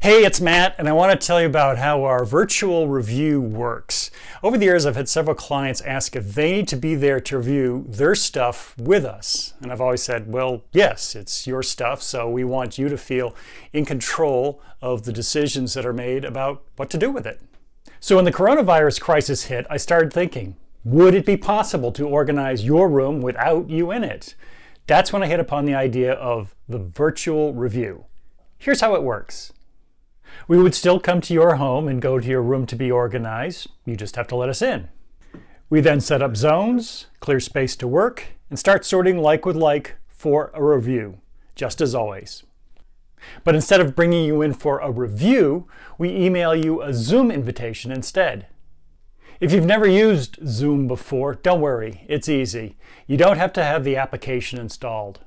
Hey, it's Matt, and I want to tell you about how our virtual review works. Over the years, I've had several clients ask if they need to be there to review their stuff with us. And I've always said, well, yes, it's your stuff, so we want you to feel in control of the decisions that are made about what to do with it. So when the coronavirus crisis hit, I started thinking, would it be possible to organize your room without you in it? That's when I hit upon the idea of the virtual review. Here's how it works. We would still come to your home and go to your room to be organized. You just have to let us in. We then set up zones, clear space to work, and start sorting like with like for a review, just as always. But instead of bringing you in for a review, we email you a Zoom invitation instead. If you've never used Zoom before, don't worry, it's easy. You don't have to have the application installed.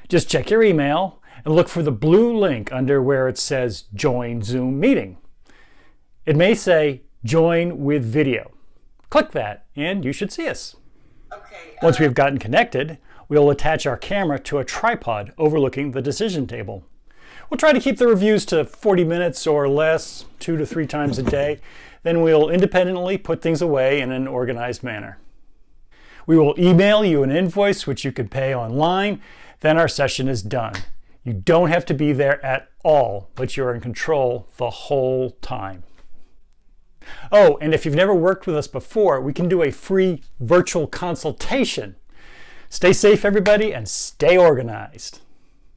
Just check your email and look for the blue link under where it says Join Zoom Meeting. It may say Join with Video. Click that and you should see us. Once we've gotten connected, we'll attach our camera to a tripod overlooking the decision table. We'll try to keep the reviews to 40 minutes or less, 2 to 3 times a day. Then we'll independently put things away in an organized manner. We will email you an invoice which you can pay online. Then our session is done. You don't have to be there at all, but you're in control the whole time. Oh, and if you've never worked with us before, we can do a free virtual consultation. Stay safe, everybody, and stay organized.